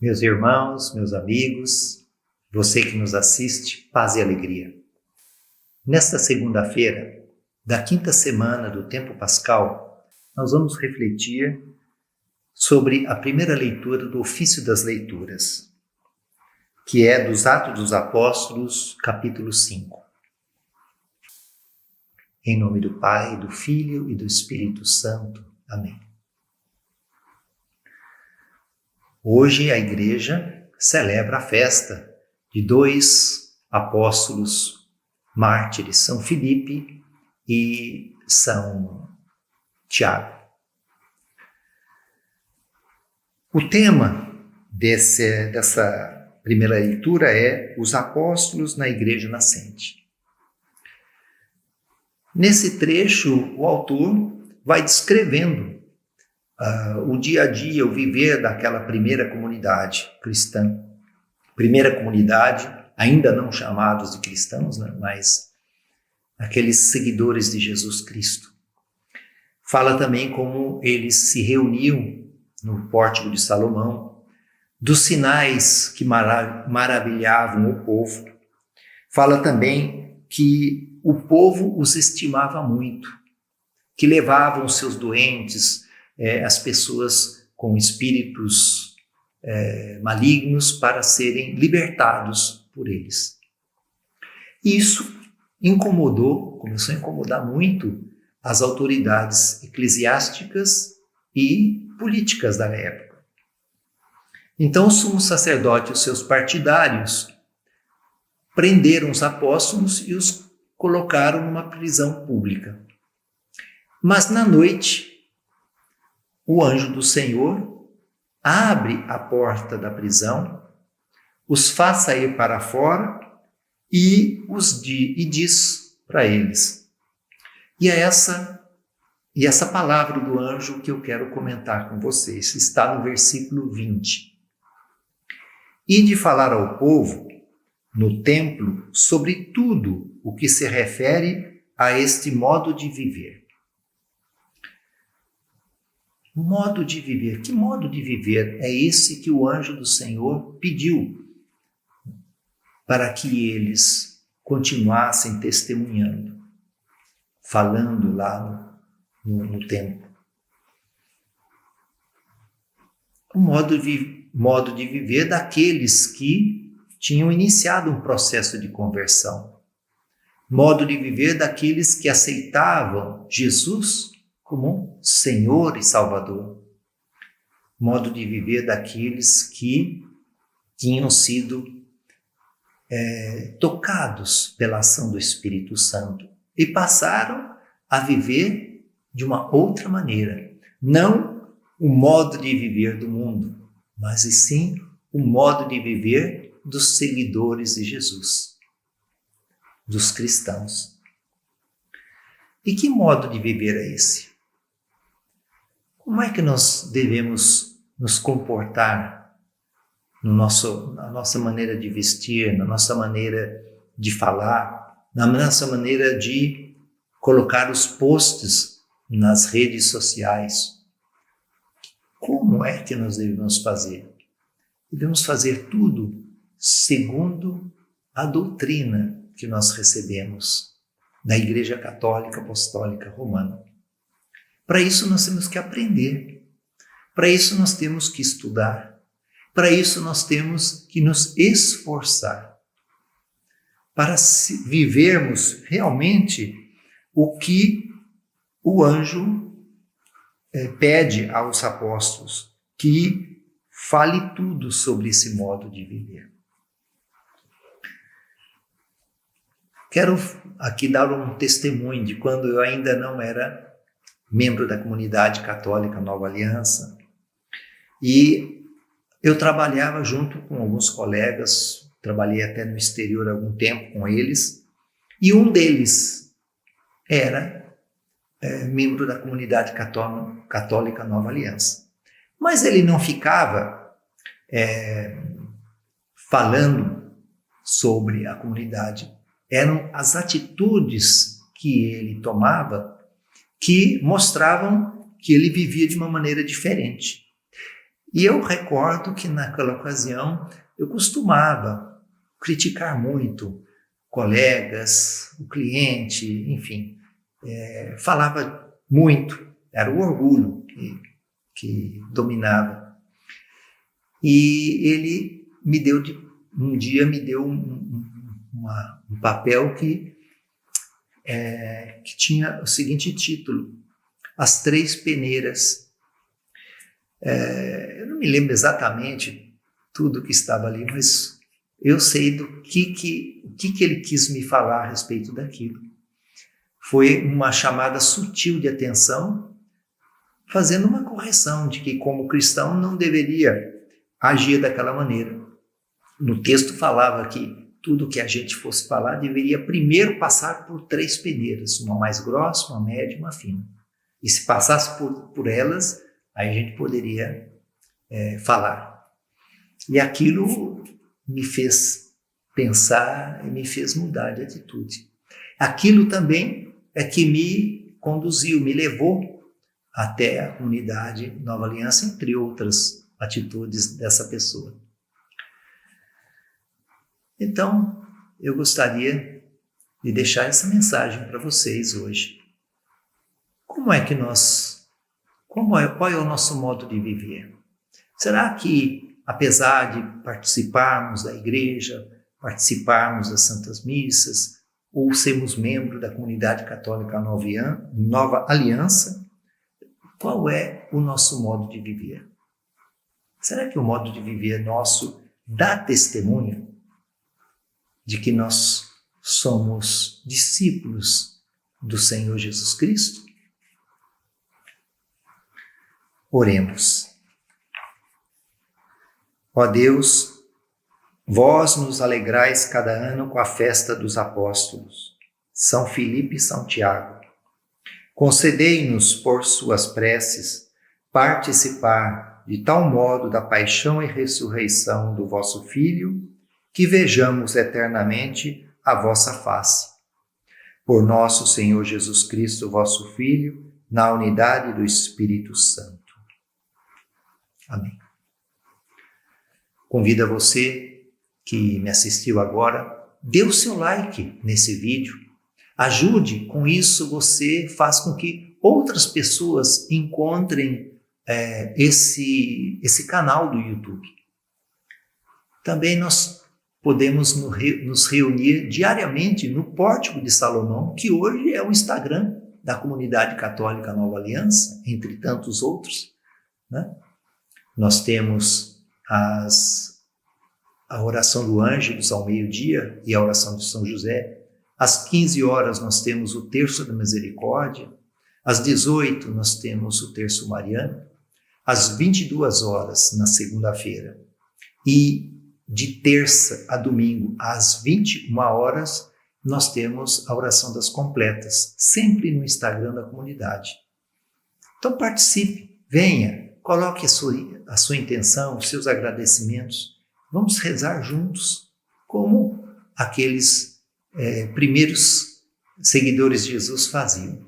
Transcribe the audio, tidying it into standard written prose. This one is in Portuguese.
Meus irmãos, meus amigos, você que nos assiste, paz e alegria. Nesta segunda-feira, da quinta semana do tempo pascal, nós vamos refletir sobre a primeira leitura do Ofício das Leituras, que é dos Atos dos Apóstolos, capítulo 5. Em nome do Pai, do Filho e do Espírito Santo. Amém. Hoje a Igreja celebra a festa de dois apóstolos mártires, São Filipe e São Tiago. O tema dessa primeira leitura é os apóstolos na Igreja nascente. Nesse trecho, o autor vai descrevendo o dia a dia, o viver daquela primeira comunidade cristã. Primeira comunidade, ainda não chamados de cristãos, né? Mas aqueles seguidores de Jesus Cristo. Fala também como eles se reuniam no Pórtico de Salomão, dos sinais que maravilhavam o povo. Fala também que o povo os estimava muito, que levavam os seus doentes, as pessoas com espíritos malignos para serem libertados por eles. Isso começou a incomodar muito as autoridades eclesiásticas e políticas da época. Então o sumo sacerdote e os seus partidários prenderam os apóstolos e os colocaram numa prisão pública. Mas na noite, o anjo do Senhor abre a porta da prisão, os faz sair para fora e diz para eles. E é essa palavra do anjo que eu quero comentar com vocês. Está no versículo 20. E de falar ao povo no templo sobre tudo o que se refere a este modo de viver. Modo de viver. Que modo de viver é esse que o anjo do Senhor pediu para que eles continuassem testemunhando, falando lá no templo? O modo de viver daqueles que tinham iniciado um processo de conversão. Modo de viver daqueles que aceitavam Jesus como Senhor e Salvador. Modo de viver daqueles que tinham sido tocados pela ação do Espírito Santo e passaram a viver de uma outra maneira. Não o modo de viver do mundo, mas e sim o modo de viver dos seguidores de Jesus, dos cristãos. E que modo de viver é esse? Como é que nós devemos nos comportar na nossa maneira de vestir, na nossa maneira de falar, na nossa maneira de colocar os posts nas redes sociais? Como é que nós devemos fazer? Devemos fazer tudo segundo a doutrina que nós recebemos da Igreja Católica Apostólica Romana. Para isso nós temos que aprender, para isso nós temos que estudar, para isso nós temos que nos esforçar, para vivermos realmente o que o anjo pede aos apóstolos, que fale tudo sobre esse modo de viver. Quero aqui dar um testemunho de quando eu ainda não era membro da comunidade católica Nova Aliança, e eu trabalhava junto com alguns colegas, trabalhei até no exterior há algum tempo com eles, e um deles era membro da comunidade católica Nova Aliança. Mas ele não ficava falando sobre a comunidade, eram as atitudes que ele tomava que mostravam que ele vivia de uma maneira diferente. E eu recordo que naquela ocasião eu costumava criticar muito colegas, o cliente, enfim, falava muito, era o orgulho que dominava. E ele um dia me deu um papel que tinha o seguinte título: As Três Peneiras. Eu não me lembro exatamente tudo que estava ali, mas eu sei do que ele quis me falar a respeito daquilo. Foi uma chamada sutil de atenção, fazendo uma correção de que, como cristão, não deveria agir daquela maneira. No texto falava que tudo que a gente fosse falar deveria primeiro passar por três peneiras, uma mais grossa, uma média e uma fina. E se passasse por elas, aí a gente poderia falar. E aquilo me fez pensar e me fez mudar de atitude. Aquilo também é que me conduziu, me levou até a comunidade Nova Aliança, entre outras atitudes dessa pessoa. Então, eu gostaria de deixar essa mensagem para vocês hoje. Qual é o nosso modo de viver? Será que, apesar de participarmos da igreja, participarmos das Santas Missas, ou sermos membros da comunidade católica Nova Aliança, qual é o nosso modo de viver? Será que o modo de viver nosso dá testemunho de que nós somos discípulos do Senhor Jesus Cristo? Oremos. Ó Deus, vós nos alegrais cada ano com a festa dos apóstolos, São Filipe e São Tiago. Concedei-nos, por suas preces, participar de tal modo da paixão e ressurreição do vosso Filho, que vejamos eternamente a vossa face. Por nosso Senhor Jesus Cristo, vosso Filho, na unidade do Espírito Santo. Amém. Convido a você que me assistiu agora, dê o seu like nesse vídeo. Ajude, com isso você faz com que outras pessoas encontrem esse canal do YouTube. Também nós podemos nos reunir diariamente no Pórtico de Salomão, que hoje é o Instagram da Comunidade Católica Nova Aliança, entre tantos outros, né? Nós temos a oração do Ângelus ao meio-dia e a oração de São José. Às 15 horas nós temos o Terço da Misericórdia. Às 18 nós temos o Terço Mariano. Às 22 horas na segunda-feira. E de terça a domingo, às 21 horas, nós temos a oração das completas, sempre no Instagram da comunidade. Então participe, venha, coloque a sua intenção, os seus agradecimentos. Vamos rezar juntos, como aqueles primeiros seguidores de Jesus faziam.